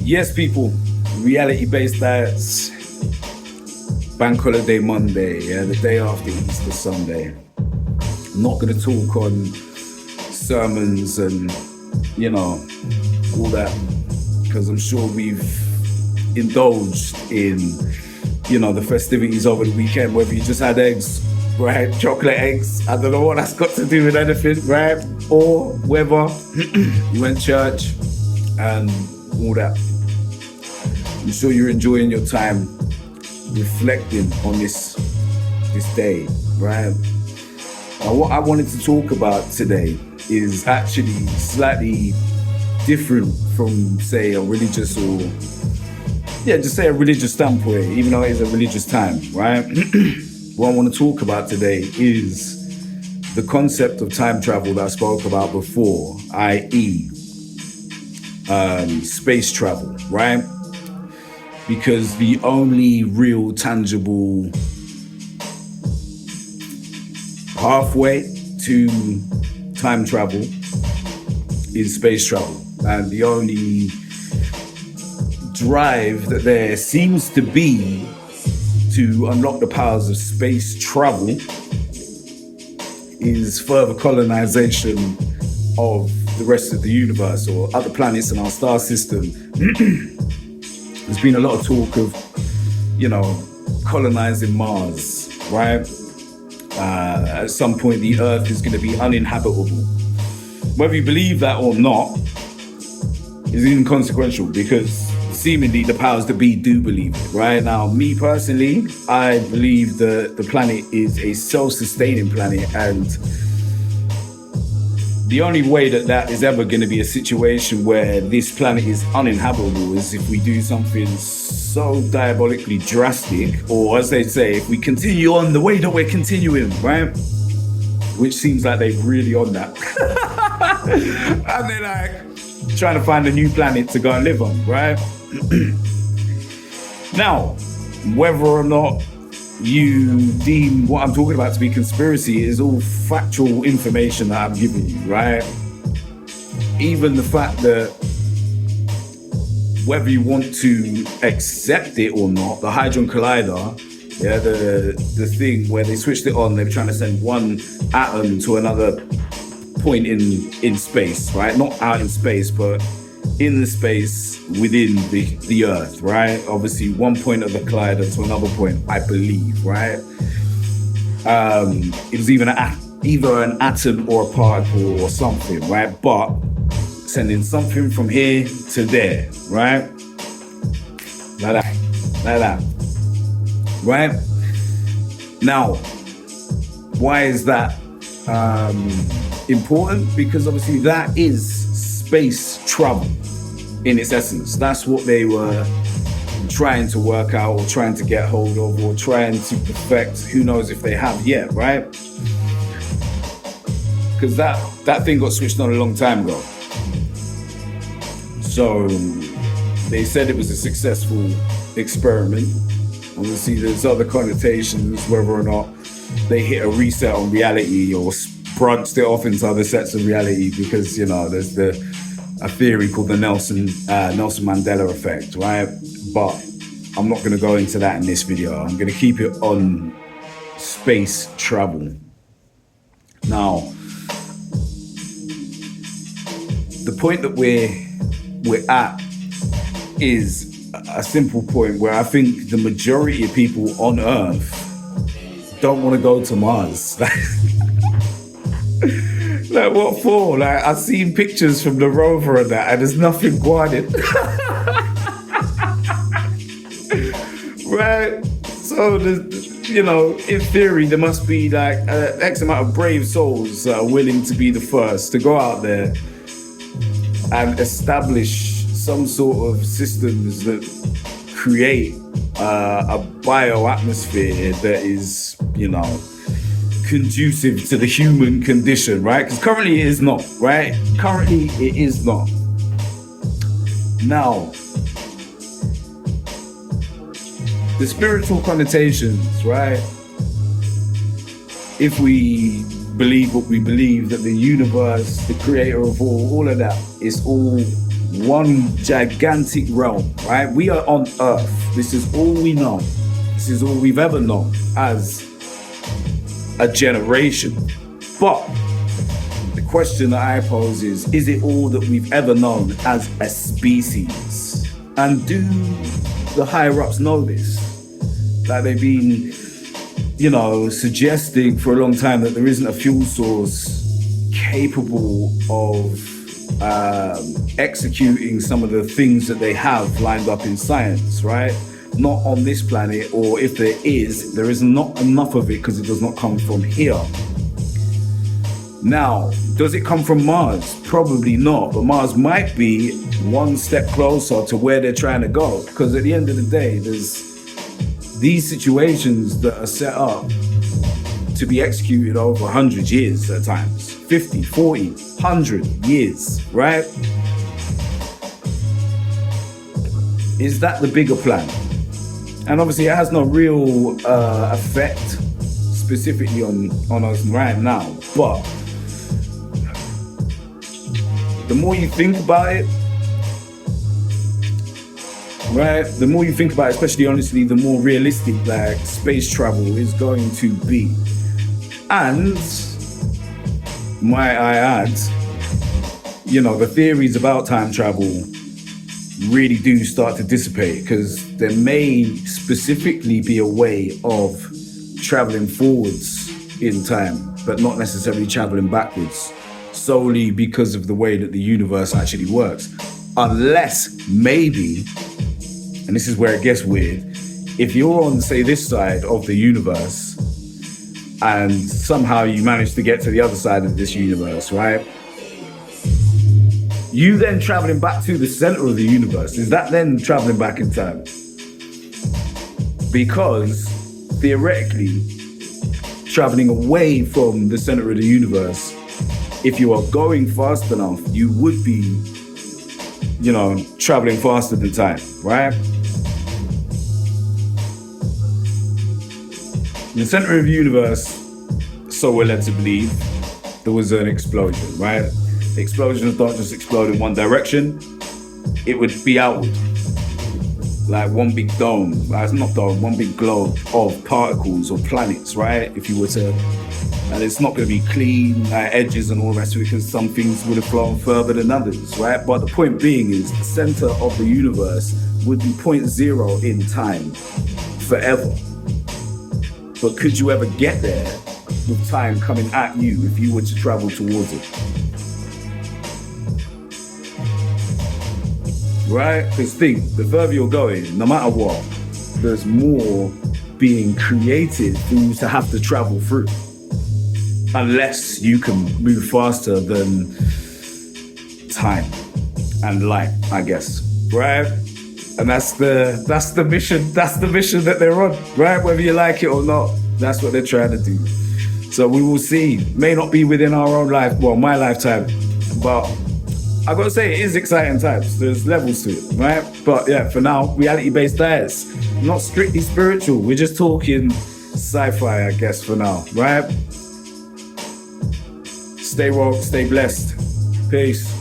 Yes, people, reality-based diets, bank holiday Monday, yeah, the day after Easter Sunday. I'm not going to talk on sermons and, all that, because I'm sure we've indulged in, the festivities over the weekend, whether you just had eggs, right, chocolate eggs, I don't know what that's got to do with anything, right, or whether you went to church and all that. I'm sure you're enjoying your time reflecting on this day, right? Now, what I wanted to talk about today is actually slightly different from, say, a religious or, just say a religious standpoint, even though it is a religious time, right? What I want to talk about today is the concept of time travel that I spoke about before, i.e., space travel, right? Because the only real tangible pathway to time travel is space travel. And the only drive that there seems to be to unlock the powers of space travel is further colonization of the rest of the universe or other planets in our star system. There's been a lot of talk of, colonizing Mars, right? At some point, the Earth is going to be uninhabitable. Whether you believe that or not is inconsequential, because seemingly the powers that be do believe it, right? Now, me personally, I believe that the planet is a self-sustaining planet, and the only way that is ever going to be a situation where this planet is uninhabitable is if we do something so diabolically drastic, or as they say, if we continue on the way that we're continuing, right? Which seems like they're really on that. And they're like trying to find a new planet to go and live on, right? Now, whether or not you deem what I'm talking about to be conspiracy is all factual information that I'm giving you, right? Even the fact that whether you want to accept it or not, the Hadron Collider, the thing where they switched it on, they were trying to send one atom to another point in space, right? Not out in space, but in the space within the Earth, right? Obviously, one point of the collider to another point, I believe, right? It was either an atom or a particle or something, right? But sending something from here to there, right? Like that, right? Now, why is that important? Because obviously that is space travel in its essence. That's what they were trying to work out or trying to get hold of or trying to perfect. Who knows if they have yet, right? Because that thing got switched on a long time ago. So they said it was a successful experiment. Obviously there's other connotations, whether or not they hit a reset on reality or branched it off into other sets of reality, because there's a theory called the Nelson Mandela effect, right? But I'm not going to go into that in this video. I'm going to keep it on space travel. Now, the point that we're at is a simple point where I think the majority of people on Earth don't want to go to Mars. Like, what for? Like, I've seen pictures from the rover and that, and there's nothing guarded. Right? So, in theory, there must be like X amount of brave souls that are willing to be the first to go out there and establish some sort of systems that create a bioatmosphere that is, conducive to the human condition, right? Because currently it is not, right? Currently it is not. Now, the spiritual connotations, right? If we believe what we believe, that the universe, the creator of all of that, is all one gigantic realm, right? We are on Earth. This is all we know. This is all we've ever known as a generation. But the question that I pose is it all that we've ever known as a species? And do the higher ups know this? That they've been, suggesting for a long time that there isn't a fuel source capable of executing some of the things that they have lined up in science, right? Not on this planet, or if there is not enough of it because it does not come from here. Now, does it come from Mars? Probably not, but Mars might be one step closer to where they're trying to go, because at the end of the day, there's these situations that are set up to be executed over 100 years at times, 50, 40, 100 years, right? Is that the bigger plan? And obviously it has no real effect specifically on us right now, but the more you think about it, right? The more you think about it, especially honestly, the more realistic like space travel is going to be. And might I add, the theories about time travel really do start to dissipate, because there may specifically be a way of traveling forwards in time, but not necessarily traveling backwards, solely because of the way that the universe actually works. Unless maybe, and this is where it gets weird, if you're on, say, this side of the universe and somehow you manage to get to the other side of this universe, right? You then traveling back to the center of the universe, is that then traveling back in time? Because theoretically, traveling away from the center of the universe, if you are going fast enough, you would be, traveling faster than time, right? In the center of the universe, so we're led to believe, there was an explosion, right? The explosions don't just explode in one direction, it would be outward. Like one big dome, one big globe of particles or planets, right? If you were to, and it's not going to be clean, edges and all the rest of it, because some things would have flown further than others, right? But the point being is the center of the universe would be 0.0 in time, forever. But could you ever get there with time coming at you if you were to travel towards it? Right? Because think, the further you're going, no matter what, there's more being created for you to have to travel through. Unless you can move faster than time and light, I guess. Right? And that's the mission that they're on, right? Whether you like it or not, that's what they're trying to do. So we will see. May not be within our own life, well, my lifetime, but I gotta say, it is exciting times. There's levels to it, right? But yeah, for now, reality-based diets, not strictly spiritual. We're just talking sci-fi, I guess, for now, right? Stay woke, stay blessed. Peace.